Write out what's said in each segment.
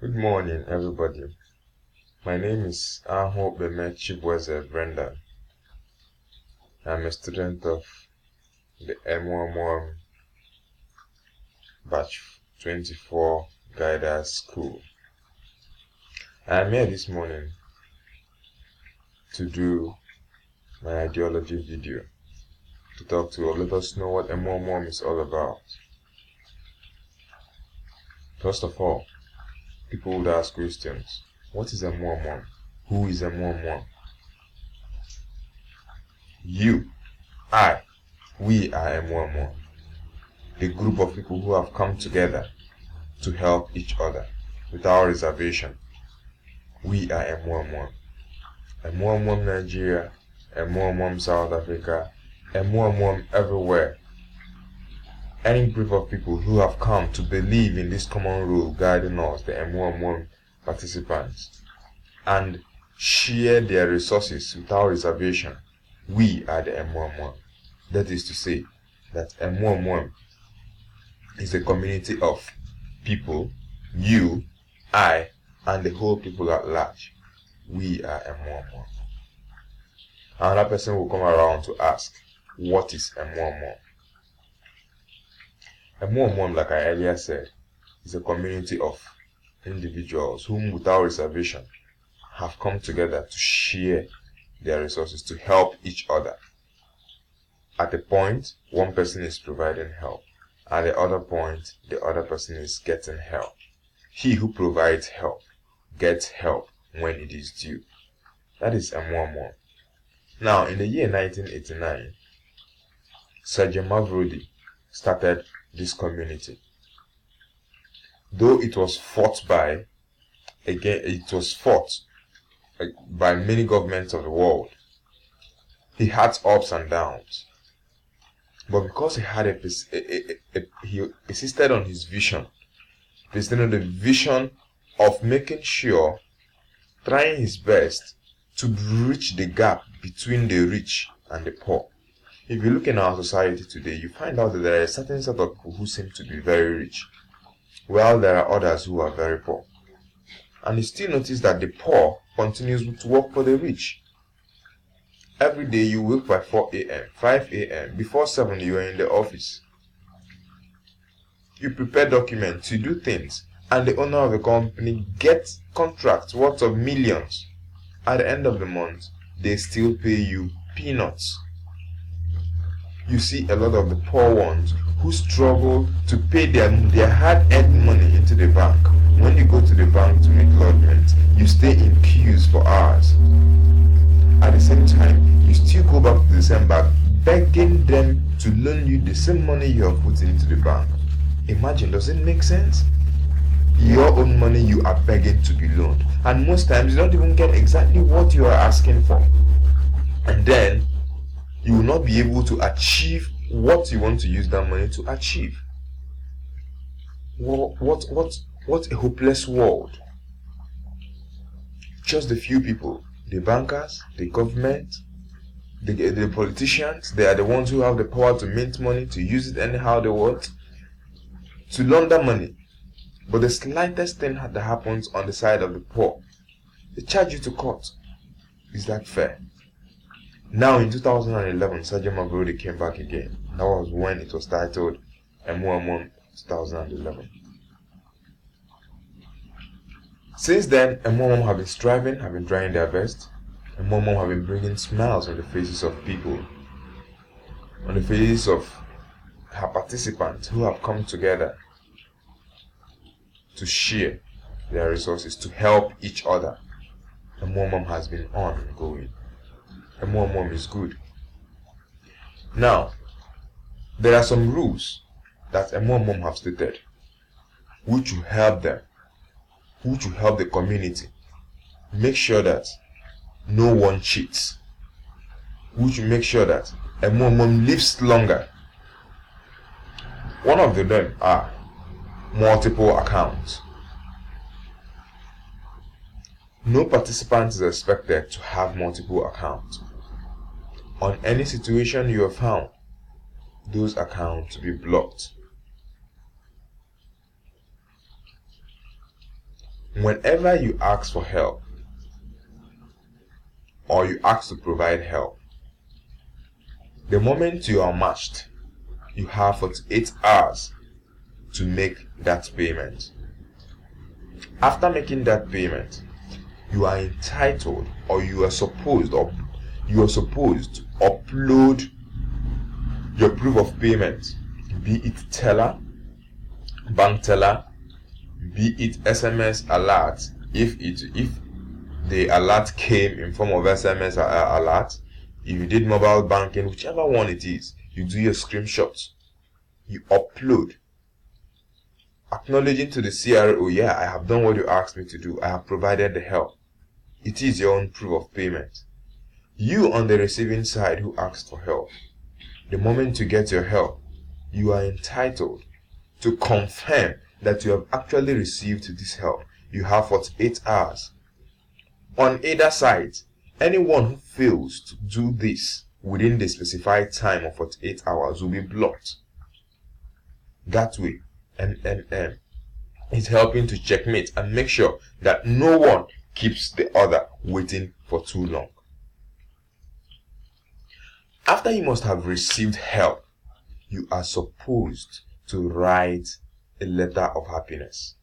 Good morning, everybody. My name is Aho Beme Chibweze Brenda. I'm a student of the M11 Batch 24 Guidance School. I'm here this morning to do my ideology video, to talk to you, let us know what M11 is all about. First of all, people would ask questions. What is M11? Who is M11? You, I, we are M11. The group of people who have come together to help each other without reservation. We are M11. M11 Nigeria, M11 South Africa, M11 everywhere. Any group of people who have come to believe in this common rule guiding us, the M11 participants, and share their resources without reservation. We are the M11. That is to say that M11 is a community of people, you, I, and the whole people at large. We are M11. Another person will come around to ask, what is M11? M11, like I earlier said, is a community of individuals whom, without reservation, have come together to share their resources to help each other. At a point, one person is providing help. At the other point, the other person is getting help. He who provides help gets help when it is due. That is M11. Now, in the year 1989, Sergeant Mavrodi started this community. Though it was fought by many governments of the world. He had ups and downs. But because he persisted on his vision, persisted on the vision of making sure, trying his best to bridge the gap between the rich and the poor. If you look in our society today, you find out that there are a certain set of people who seem to be very rich, while there are others who are very poor. And you still notice that the poor continues to work for the rich. Every day you wake by 4 a.m., 5 a.m., before 7 you are in the office. You prepare documents, you do things, and the owner of the company gets contracts worth of millions. At the end of the month, they still pay you peanuts. You see a lot of the poor ones who struggle to pay their hard-earned money into the bank. When you go to the bank to make lodgement, you stay in queues for hours. At the same time, you still go back to the same bank, begging them to loan you the same money you have put into the bank. Imagine, does it make sense? Your own money you are begging to be loaned, and most times you don't even get exactly what you are asking for. And then you will not be able to achieve what you want to use that money to achieve. What a hopeless world. Just a few people, the bankers, the government, the politicians, they are the ones who have the power to mint money, to use it anyhow they want, to launder money. But the slightest thing that happens on the side of the poor, they charge you to court. Is that fair? Now in 2011, Sergeant Mavrodi came back again. That was when it was titled M11 2011. Since then, M11 have been striving, have been trying their best. M11 have been bringing smiles on the faces of people, on the faces of her participants who have come together to share their resources, to help each other. M11 has been ongoing. M11 is good. Now, there are some rules that M11 have stated which will help them, which will help the community make sure that no one cheats, which will make sure that M11 lives longer. One of them are multiple accounts. No participant is expected to have multiple accounts. On any situation you have found, those accounts to be blocked. Whenever you ask for help or you ask to provide help, the moment you are matched, you have 48 hours to make that payment. After making that payment, you are entitled, or you are supposed to upload your proof of payment, be it teller, bank teller, be it SMS alert, if the alert came in form of SMS alert. If you did mobile banking, whichever one it is, you do your screenshots, you upload, acknowledging to the CRO, yeah, I have done what you asked me to do, I have provided the help. It is your own proof of payment. You on the receiving side who asked for help, the moment you get your help, you are entitled to confirm that you have actually received this help. You have 48 hours. On either side, anyone who fails to do this within the specified time of 48 hours will be blocked. That way, MMM is helping to checkmate and make sure that no one keeps the other waiting for too long. After you must have received help, you are supposed to write a letter of happiness.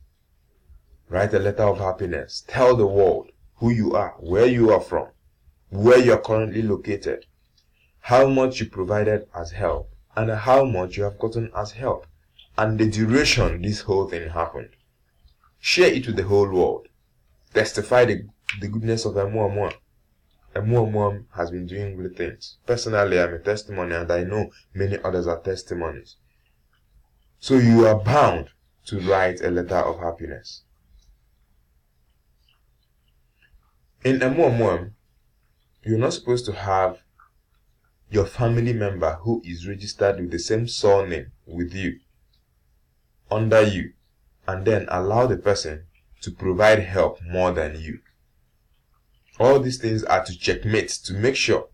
Write a letter of happiness. Tell the world who you are, where you are from, where you are currently located, how much you provided as help, and how much you have gotten as help, and the duration this whole thing happened. Share it with the whole world. Testify the goodness of Emuomua. Emuomua has been doing great things. Personally, I'm a testimony, and I know many others are testimonies. So you are bound to write a letter of happiness. In Emuomua, you're not supposed to have your family member who is registered with the same surname with you under you, and then allow the person to provide help more than you. All these things are to checkmate, to make sure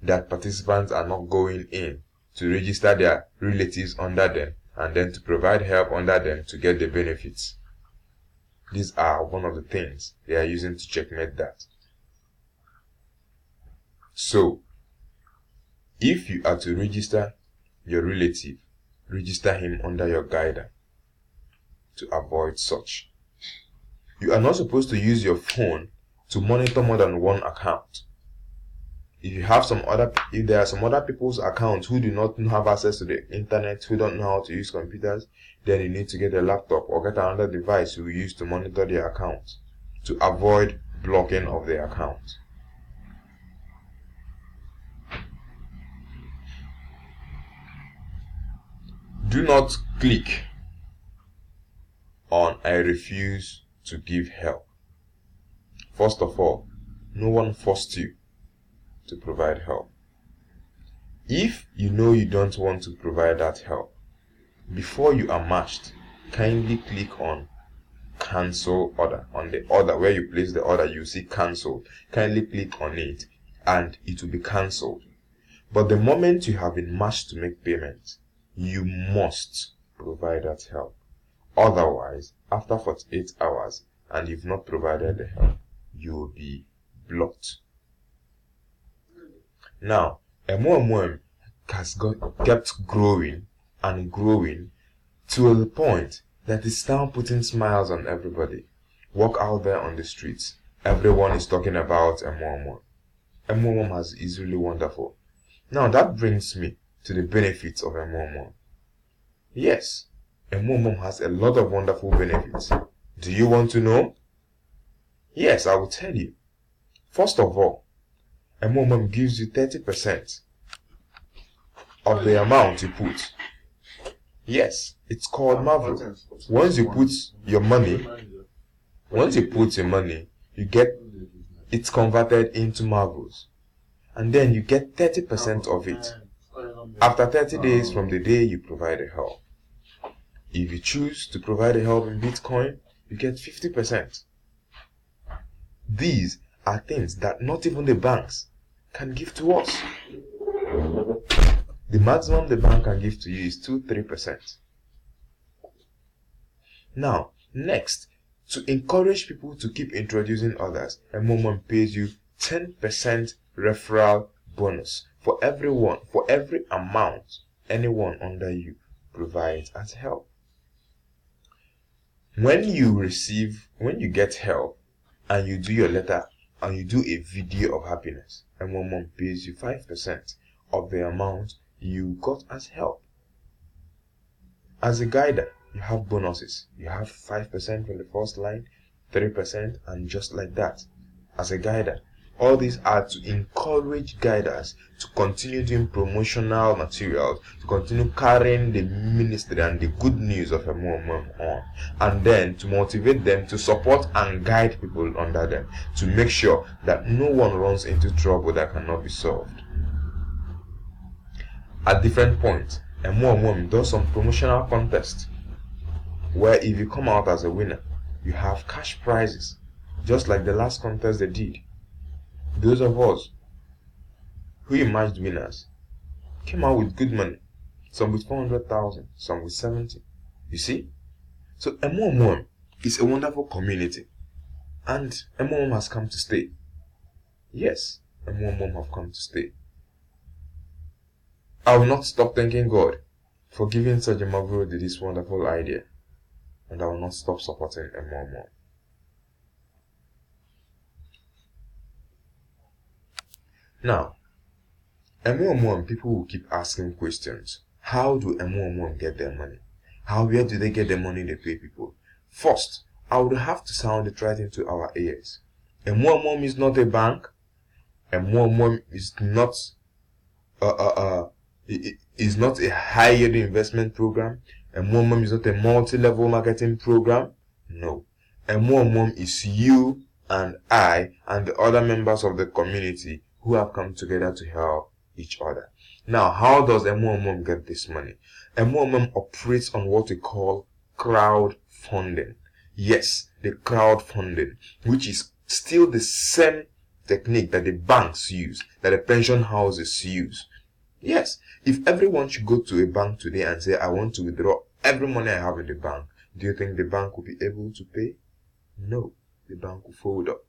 that participants are not going in to register their relatives under them and then to provide help under them to get the benefits. These are one of the things they are using to checkmate that. So, if you are to register your relative, register him under your guidance to avoid such. You are not supposed to use your phone to monitor more than one account. If there are some other people's accounts who do not have access to the internet, who don't know how to use computers, then you need to get a laptop or get another device you use to monitor their account to avoid blocking of the account. Do not click on I refuse to give help. First of all, no one forced you to provide help. If you know you don't want to provide that help, before you are matched, kindly click on cancel order. On the order where you place the order, you see cancel. Kindly click on it and it will be cancelled. But the moment you have been matched to make payment, you must provide that help. Otherwise, after 48 hours and you've not provided the help, you will be blocked. Now, Emuomua has kept growing and growing to the point that it's now putting smiles on everybody. Walk out there on the streets, everyone is talking about Emuomua. Emuomua is really wonderful. Now that brings me to the benefits of Emuomua. Yes, Emuomua has a lot of wonderful benefits. Do you want to know? Yes, I will tell you. First of all, Emuomua gives you 30% of the amount you put. Yes, it's called Marvel. Once you put your money, you get it's converted into marbles, and then you get 30% of it after 30 days from the day you provide the help. If you choose to provide the help in Bitcoin, you get 50%. These are things that not even the banks can give to us. The maximum the bank can give to you is 2-3%. Now, next, To encourage people to keep introducing others, M11 pays you 10% referral bonus for every amount anyone under you provides as help. When you get help and you do your letter and you do a video of happiness, M11 pays you 5% of the amount you got as help. As a guider, you have bonuses. You have 5% from the first line, 3%, and just like that. As a guider, all these are to encourage guiders to continue doing promotional materials, to continue carrying the ministry and the good news of M11 on, and then to motivate them to support and guide people under them, to make sure that no one runs into trouble that cannot be solved. At different points, M11 does some promotional contests where if you come out as a winner, you have cash prizes, just like the last contest they did. Those of us who emerged winners came out with good money, some with 400,000, some with 70. You see? So M11 is a wonderful community, and M11 has come to stay. Yes, M11 have come to stay. I will not stop thanking God for giving Sergeant Mavrodi this wonderful idea, and I will not stop supporting M11. Now, M11 people will keep asking questions. How do M11 get their money? Where do they get the money they pay people? First, I would have to sound it right into our ears. M11 is not a bank. M11 is not is not a high-yield investment program. M11 is not a multi-level marketing program. No. M11 is you and I and the other members of the community who have come together to help each other. Now, how does M11 get this money? M11 operates on what we call crowdfunding. Yes, the crowdfunding, which is still the same technique that the banks use, that the pension houses use. Yes, if everyone should go to a bank today and say, I want to withdraw every money I have in the bank, do you think the bank will be able to pay? No, the bank will fold up.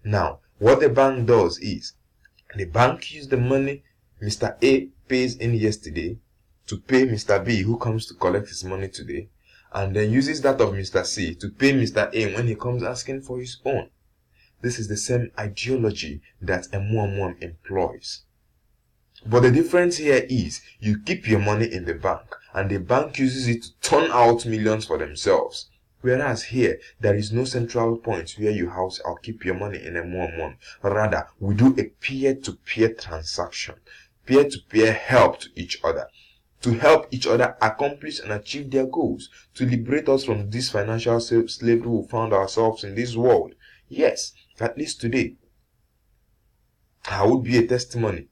Now, what the bank does is, the bank uses the money Mr. A pays in yesterday to pay Mr. B who comes to collect his money today, and then uses that of Mr. C to pay Mr. A when he comes asking for his own. This is the same ideology that M11 employs. But the difference here is you keep your money in the bank and the bank uses it to turn out millions for themselves. Whereas here, there is no central point where you house or keep your money in M11. Rather, we do a peer-to-peer transaction, peer-to-peer help to each other, to help each other accomplish and achieve their goals, to liberate us from this financial slavery we found ourselves in this world. Yes, at least today, I would be a testimony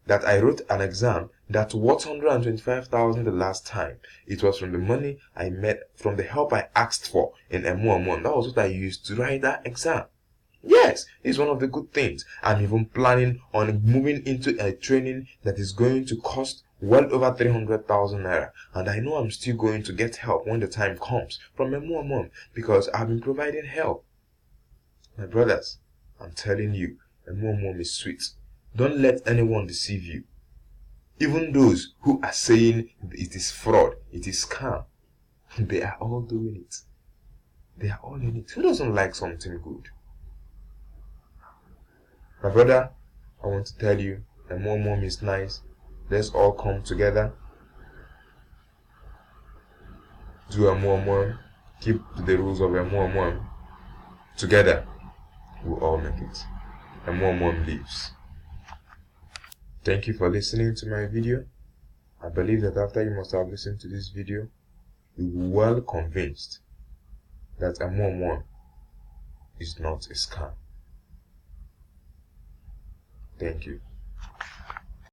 that I wrote an exam that worth 125,000 the last time. It was from the money I made, from the help I asked for in M11. That was what I used to write that exam. Yes, it's one of the good things. I'm even planning on moving into a training that is going to cost well over 300,000 naira. And I know I'm still going to get help when the time comes from M11 because I've been providing help. My brothers, I'm telling you, M11 is sweet. Don't let anyone deceive you. Even those who are saying it is fraud, it is scam, they are all doing it. They are all in it. Who doesn't like something good? My brother, I want to tell you, M11 is nice. Let's all come together. Do M11. Keep the rules of M11. Together, we'll all make it. M11 lives. Thank you for listening to my video. I believe that after you must have listened to this video, you will be well convinced that M11 is not a scam. Thank you.